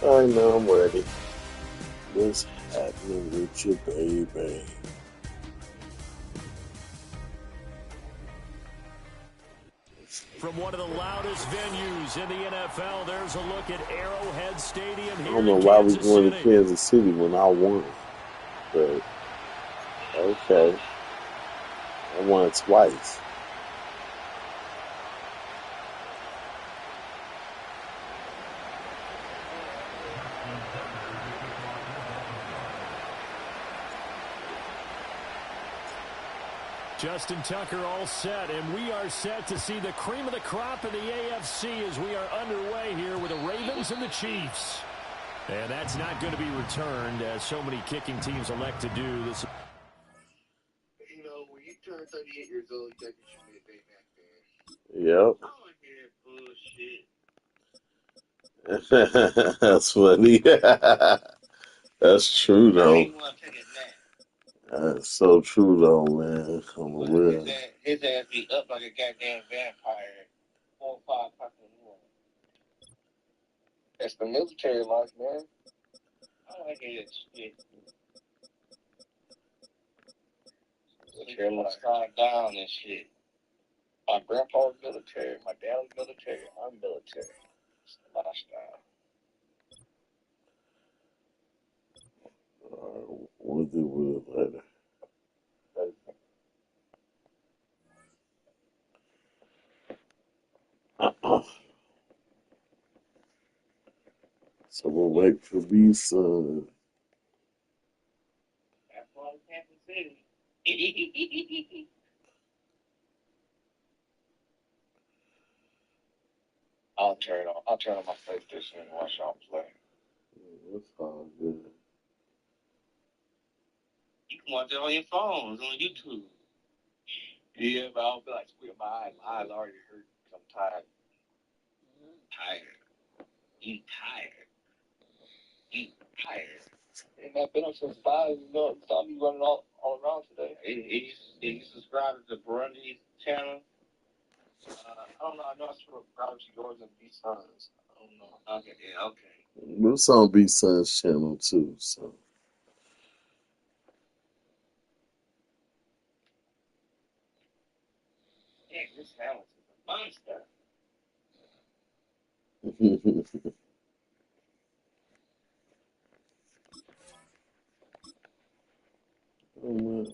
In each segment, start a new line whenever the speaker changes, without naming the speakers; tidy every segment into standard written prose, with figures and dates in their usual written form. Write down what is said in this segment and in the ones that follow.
I know I'm ready. What's happening with you, baby?
From one of the loudest venues in the NFL, there's a look at Arrowhead Stadium
I
here
don't know
in
why we
Kansas
going to
City.
Kansas City when I won, but okay, I won twice.
Justin Tucker all set, and we are set to see the cream of the crop in the AFC as we are underway here with the Ravens and the Chiefs. And that's not going to be returned, as so many kicking teams elect to do this.
You know, when you turn 38 years old, you think you should be a big back
Yep,
man. I don't hear bullshit.
that's funny. That's true
I don't
though.
even want to take a nap.
That's so true though, man. I'm
But
real.
his ass be up like a goddamn vampire. 4 or 5 o'clock in the morning. That's the military life, man. I don't hear that shit. Military life. Slide down and shit. My grandpa's military. My dad was military. I'm military. It's the lifestyle.
We'll do with it later. So we'll wait for B-Son.
That's why Kansas City. I'll turn on my PlayStation and watch y'all play.
That's all good.
You can watch it on your phones, on YouTube. Yeah, but I'll be like squealing my eyes. My eyes already hurt because I'm tired. Tired. You tired. You tired. Ain't not been up since 5. You know, saw me running all around today. You subscribe to the Burundi channel? I don't know. I know I subscribe to yours and B-Sons. I don't know. Okay, yeah, okay.
It's on B-Son's channel too, so.
Yeah, this Hamilton's a monster.
Oh, man.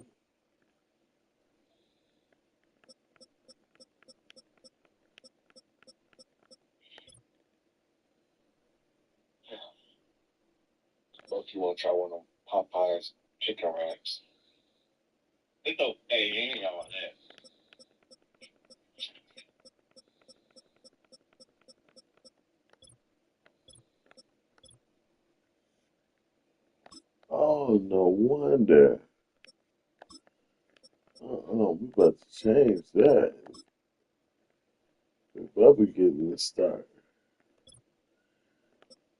Both you want to try one of them Popeyes chicken wraps. They go, hey, ain't all that.
Oh, no wonder. We about to change that. We about to get in the start.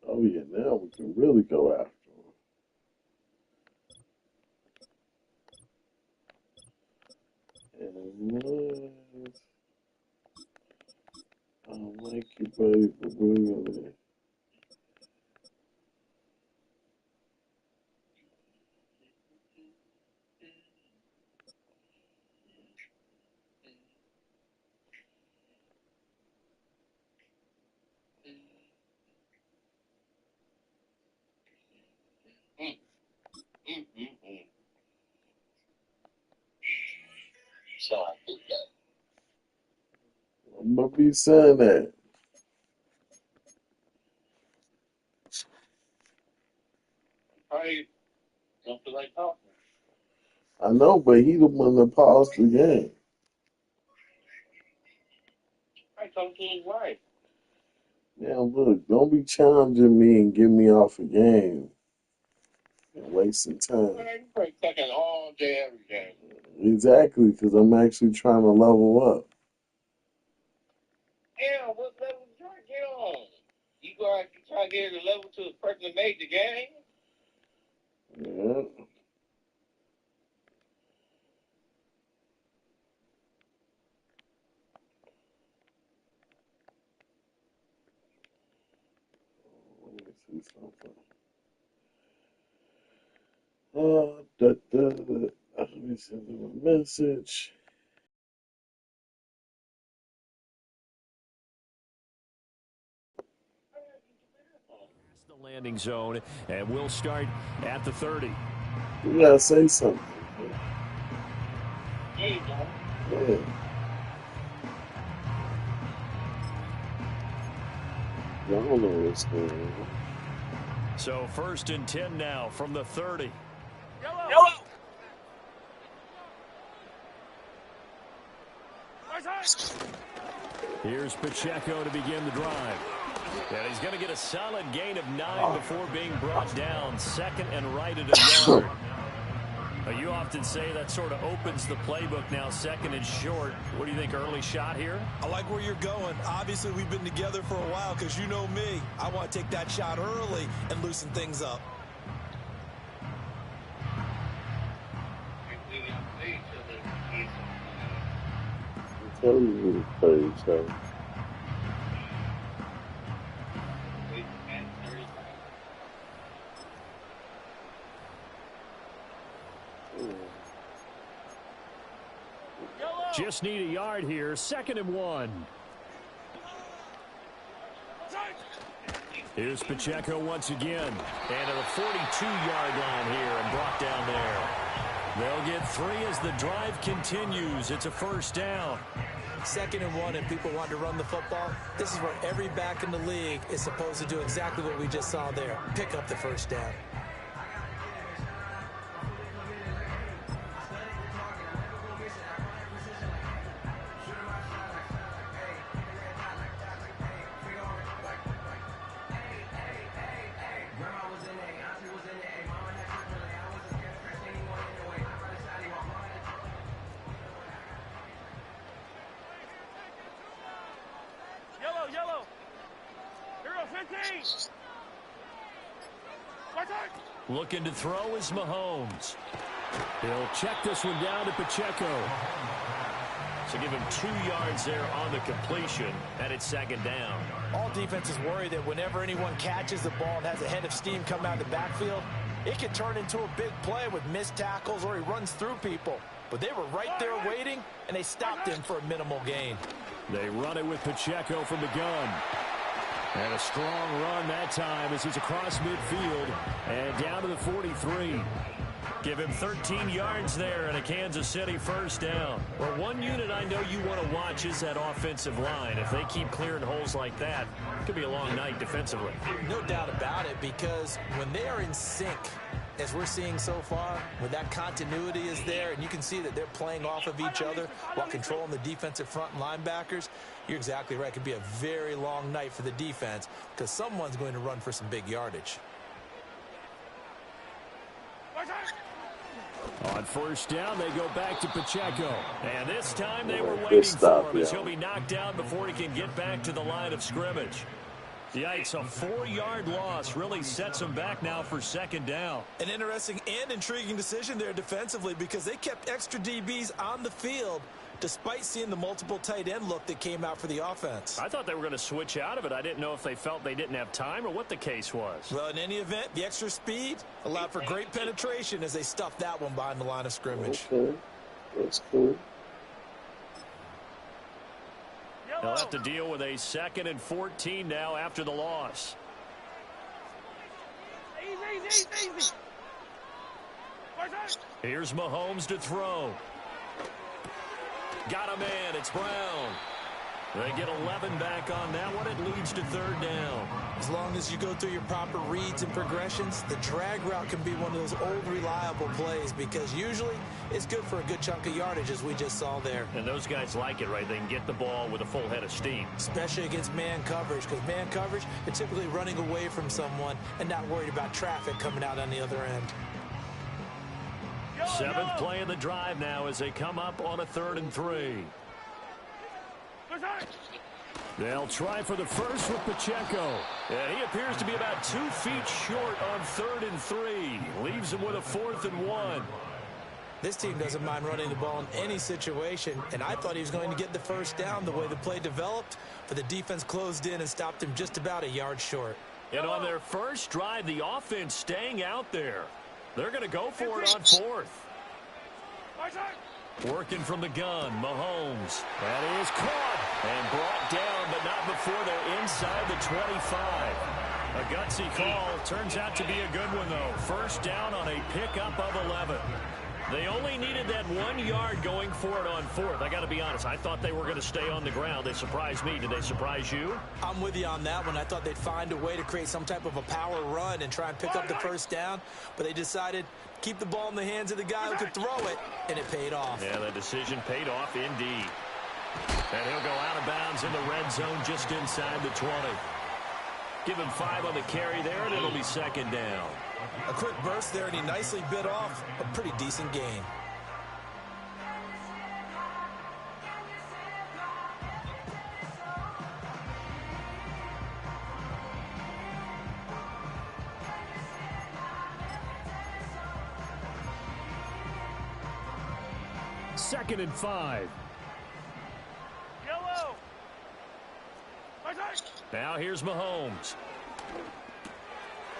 Oh, yeah, now we can really go after him. And what? I don't like you, buddy, but we're gonna.
Mm. So I think that.
I'm gonna be saying that.
Probably don't feel like talking.
I know, but he the one that paused the game.
I talking to his wife.
Now, look, don't be challenging me and get me off a game and wasting time.
Man, you probably talking all day, every day.
Exactly, because I'm actually trying to level up.
Damn, what level you trying to get on? You try to get the level to the person that made the game?
Yeah. Let me Please don't play. Let me send him a message.
The landing zone, and we'll start at the 30.
You gotta say something.
There you go.
Yeah. I don't know what's going on.
So 1st and 10 now from the 30.
Yellow.
Here's Pacheco to begin the drive. And he's going to get a solid gain of 9 before being brought down. 2nd and right at a yard. You often say that sort of opens the playbook now, 2nd and short. What do you think, early shot here?
I like where you're going. Obviously, we've been together for a while because you know me. I want to take that shot early and loosen things up.
I'm telling you who to play, so.
Just need a yard here. 2nd and 1. Here's Pacheco once again. And at the 42-yard line here and brought down there. They'll get 3 as the drive continues. It's a 1st down.
2nd and 1 and people want to run the football. This is where every back in the league is supposed to do exactly what we just saw there. Pick up the 1st down.
Yellow. Here go 15.
Looking to throw is Mahomes. He'll check this one down to Pacheco. So give him 2 yards there on the completion, and it's 2nd down.
All defenses worry that whenever anyone catches the ball and has a head of steam come out of the backfield, it can turn into a big play with missed tackles or he runs through people. But they were right there waiting, and they stopped him for a minimal gain.
They run it with Pacheco from the gun. And a strong run that time as he's across midfield and down to the 43. Give him 13 yards there and a Kansas City 1st down. Well, one unit I know you want to watch is that offensive line. If they keep clearing holes like that, it could be a long night defensively.
No doubt about it, because when they are in sync, as we're seeing so far, when that continuity is there and you can see that they're playing off of each other while controlling the defensive front and linebackers, you're exactly right. It could be a very long night for the defense because someone's going to run for some big yardage.
On 1st down, they go back to Pacheco. And this time they were waiting for him as he'll be knocked down before he can get back to the line of scrimmage. Yikes, a 4-yard loss really sets him back now for 2nd down.
An interesting and intriguing decision there defensively because they kept extra DBs on the field despite seeing the multiple tight end look that came out for the offense.
I thought they were going to switch out of it. I didn't know if they felt they didn't have time or what the case was.
Well, in any event, the extra speed allowed for great penetration as they stuffed that one behind the line of scrimmage.
Okay, that's cool.
They'll have to deal with a 2nd and 14 now after the loss.
Easy.
Here's Mahomes to throw. Got a man. It's Brown. They get 11 back on that one. It leads to 3rd down.
As long as you go through your proper reads and progressions, the drag route can be one of those old reliable plays because usually it's good for a good chunk of yardage as we just saw there.
And those guys like it, right? They can get the ball with a full head of steam.
Especially against man coverage because man coverage, they're typically running away from someone and not worried about traffic coming out on the other end.
7th play of the drive now as they come up on a 3rd and 3. They'll try for the first with Pacheco. And he appears to be about 2 feet short on 3rd and 3. Leaves him with a 4th and 1.
This team doesn't mind running the ball in any situation, and I thought he was going to get the 1st down the way the play developed, but the defense closed in and stopped him just about a yard short.
And on their first drive, the offense staying out there. They're going to go for it on fourth. Working from the gun, Mahomes. That is caught and brought down, but not before they're inside the 25. A gutsy call. Turns out to be a good one, though. First down on a pickup of 11. They only needed that 1 yard going for it on fourth. I got to be honest, I thought they were going to stay on the ground. They surprised me. Did they surprise you?
I'm with you on that one. I thought they'd find a way to create some type of a power run and try and pick up the first down, but they decided keep the ball in the hands of the guy who could throw it, and it paid off.
Yeah, the decision paid off indeed. And he'll go out of bounds in the red zone just inside the 20. Give him 5 on the carry there, and it'll be second down.
A quick burst there, and he nicely bit off a pretty decent gain.
Second and 5.
Yellow.
Now here's Mahomes.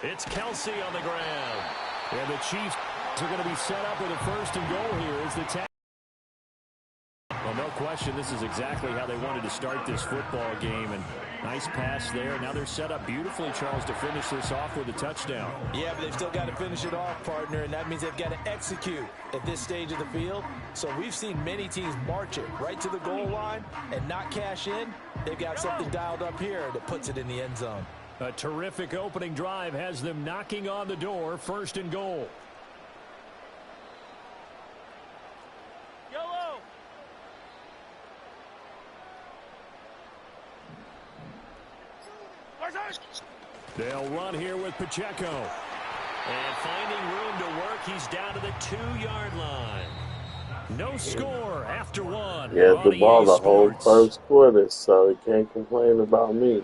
It's Kelsey on the ground. And the Chiefs are going to be set up with a first and goal here as the tackle. Well, no question, this is exactly how they wanted to start this football game. And nice pass there. Now they're set up beautifully, Charles, to finish this off with a touchdown.
Yeah, but they've still got to finish it off, partner, and that means they've got to execute at this stage of the field. So we've seen many teams march it right to the goal line and not cash in. They've got something dialed up here that puts it in the end zone.
A terrific opening drive has them knocking on the door. First and goal.
Yellow.
They'll run here with Pacheco. And finding room to work, he's down to the 2-yard line. No score after one.
He had the ball the whole first quarter, so he can't complain about me.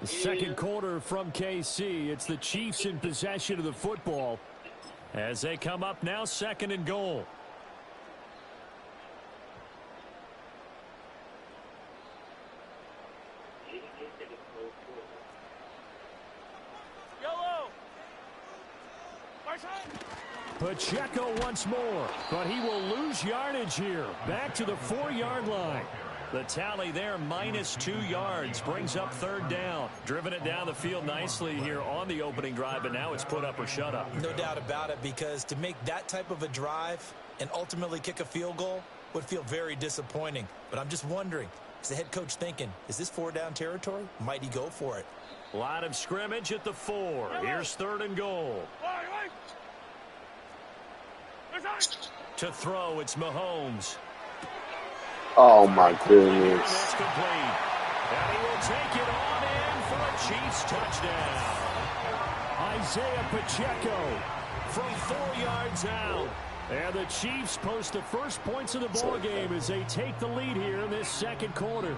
The second quarter from KC. It's the Chiefs in possession of the football as they come up now second and goal.
Yellow.
Pacheco once more, but he will lose yardage here. Back to the 4-yard line. The tally there, minus 2 yards, brings up third down. Driven it down the field nicely here on the opening drive, but now it's put up or shut up.
No doubt about it, because to make that type of a drive and ultimately kick a field goal would feel very disappointing. But I'm just wondering, is the head coach thinking, is this 4-down territory? Might he go for it?
Line of scrimmage at the 4. Here's third and goal. To throw, it's Mahomes.
Oh, my goodness.
That's complete. And he will take it on in for a Chiefs touchdown. Isaiah Pacheco from 4 yards out. And the Chiefs post the first points of the ball game as they take the lead here in this second quarter.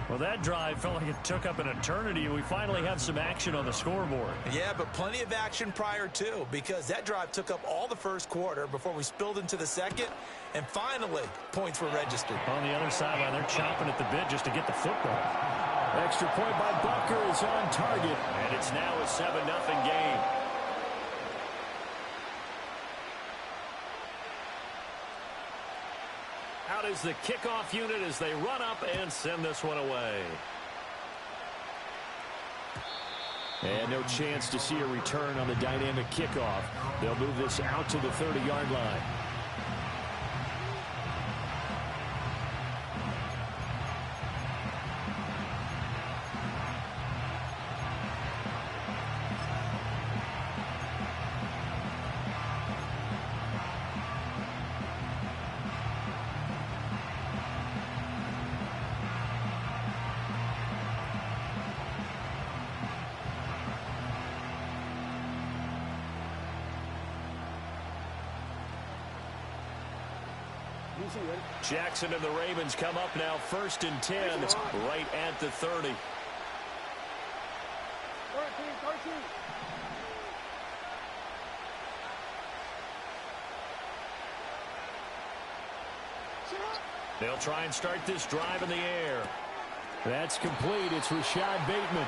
Well, that drive felt like it took up an eternity. We finally have some action on the scoreboard.
Yeah, but plenty of action prior to, because that drive took up all the first quarter before we spilled into the second, and finally, points were registered.
On the other sideline, they're chomping at the bit just to get the football. Extra point by Butker is on target, and it's now a 7-0 game. Out is the kickoff unit as they run up and send this one away. And no chance to see a return on the dynamic kickoff. They'll move this out to the 30-yard line. Jackson and the Ravens come up now first and 10 right at the 30.
13.
They'll try and start this drive in the air. That's complete. It's Rashad Bateman.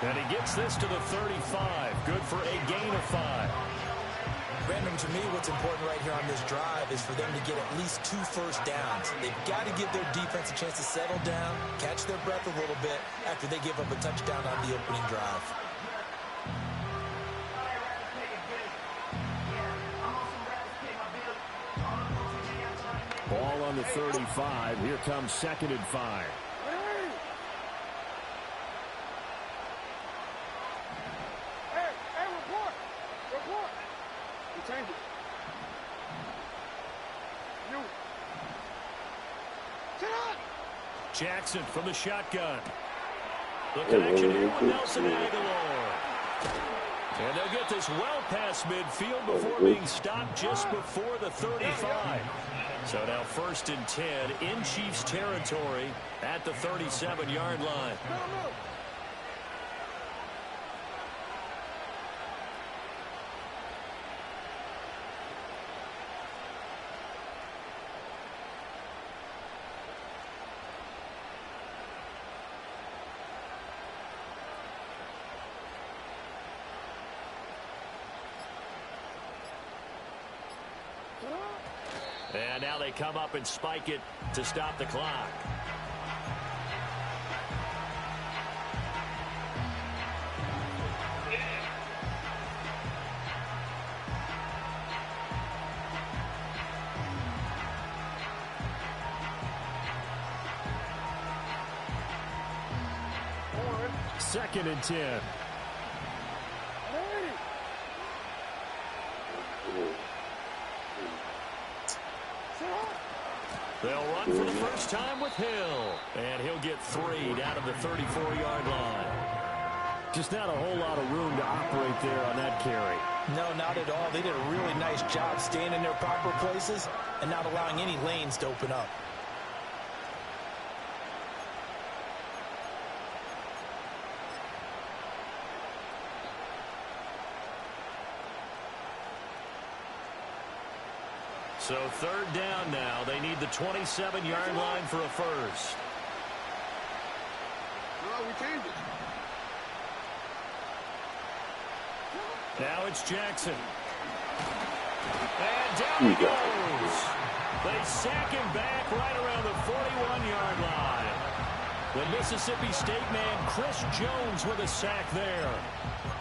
And he gets this to the 35. Good for a gain of 5.
Brandon, to me, what's important right here on this drive is for them to get at least 2 first downs. They've got to give their defense a chance to settle down, catch their breath a little bit after they give up a touchdown on the opening drive.
Ball on the 35. Here comes 2nd and 5. Jackson from the shotgun. The connection here with Nelson Aguilar. And they'll get this well past midfield before being stopped just before the 35. So now 1st and 10 in Chiefs territory at the 37-yard line. And now they come up and spike it to stop the clock. Second and 10. They'll run for the first time with Hill. And he'll get 3 down to the 34-yard line. Just not a whole lot of room to operate there on that carry.
No, not at all. They did a really nice job staying in their proper places and not allowing any lanes to open up.
So 3rd down now. They need the 27-yard line for a first.
No, we changed it.
Now it's Jackson. And down he goes. They sack him back right around the 41-yard line. The Mississippi State man, Chris Jones, with a sack there.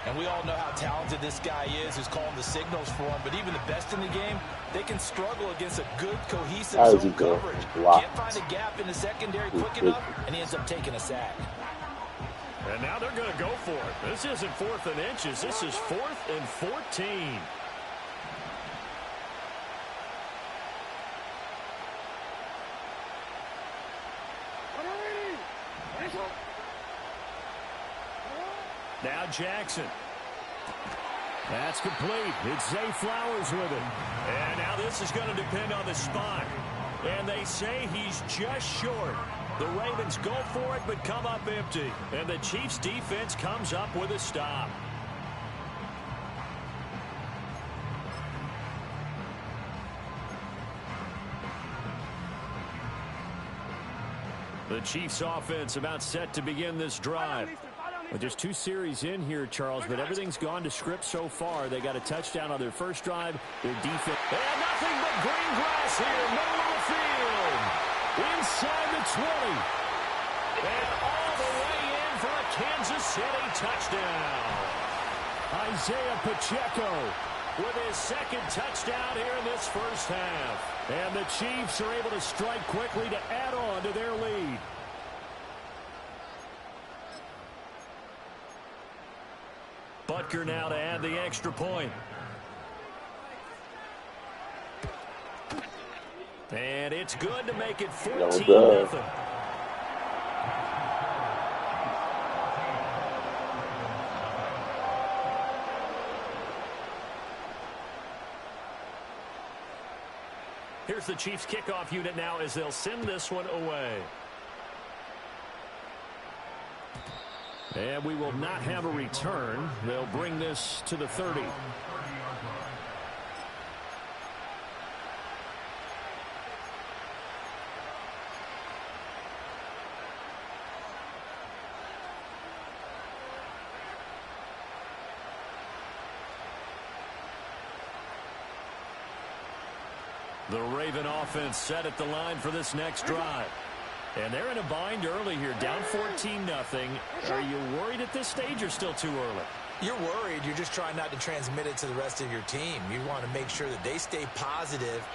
And we all know how talented this guy is who's calling the signals for him. But even the best in the game, they can struggle against a good, cohesive zone coverage. Can't find a gap in the secondary quick enough, and he ends up taking a sack.
And now they're going to go for it. This isn't 4th and inches. This is 4th and 14. Now Jackson. That's complete. It's Zay Flowers with it. And now this is going to depend on the spot. And they say he's just short. The Ravens go for it but come up empty. And the Chiefs defense comes up with a stop. The Chiefs offense about set to begin this drive. Well, just 2 series in here, Charles, but everything's gone to script so far. They got a touchdown on their first drive. Their defense. And nothing but green grass here, middle of the field. Inside the 20. And all the way in for a Kansas City touchdown. Isaiah Pacheco with his 2nd touchdown here in this first half. And the Chiefs are able to strike quickly to add on to their lead. Butker now to add the extra point. And it's good to make it 14-0. Here's the Chiefs kickoff unit now as they'll send this one away. And we will not have a return. They'll bring this to the 30. The Raven offense set at the line for this next drive. And they're in a bind early here, down 14-0. Are you worried at this stage or still too early?
You're worried. You're just trying not to transmit it to the rest of your team. You want to make sure that they stay positive.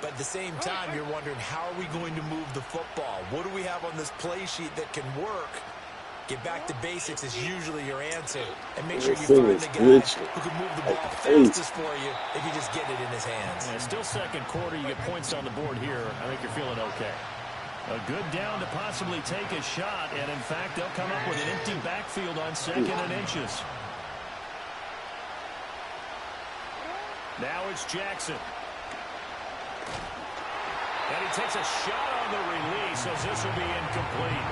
But at the same time, you're wondering, how are we going to move the football? What do we have on this play sheet that can work? Get back to basics is usually your answer. And make sure you find the guy who can move the ball fastest for you if you just get it in his hands.
Yeah, still second quarter. You get points on the board here. I think you're feeling okay. A good down to possibly take a shot. And, in fact, they'll come up with an empty backfield on 2nd and inches. Now it's Jackson. And he takes a shot on the release as this will be incomplete.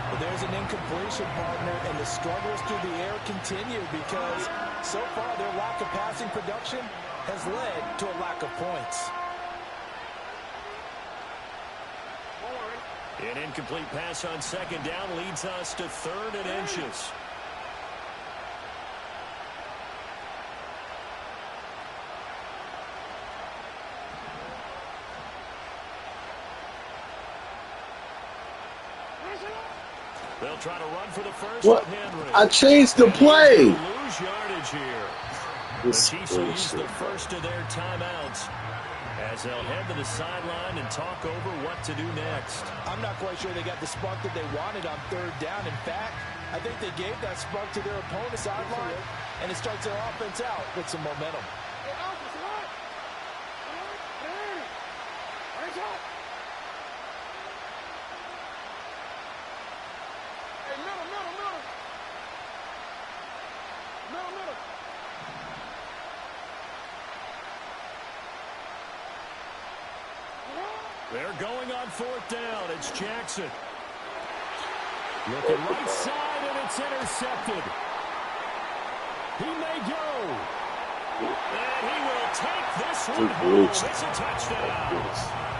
Well, there's an incompletion, partner, and the struggles through the air continue because so far their lack of passing production has led to a lack of points.
An incomplete pass on 2nd down leads us to 3rd and inches. They'll try to run for the first.
What?
Henry.
I changed the play.
Lose yardage here. The Chiefs will use the first of their timeouts as they'll head to the sideline and talk over what to do next.
I'm not quite sure they got the spark that they wanted on 3rd down. In fact, I think they gave that spark to their opponent's sideline, and it starts their offense out with some momentum.
They're going on 4th down. It's Jackson. Looking right side, and it's intercepted. He may go. And he will take this one home. It's a touchdown.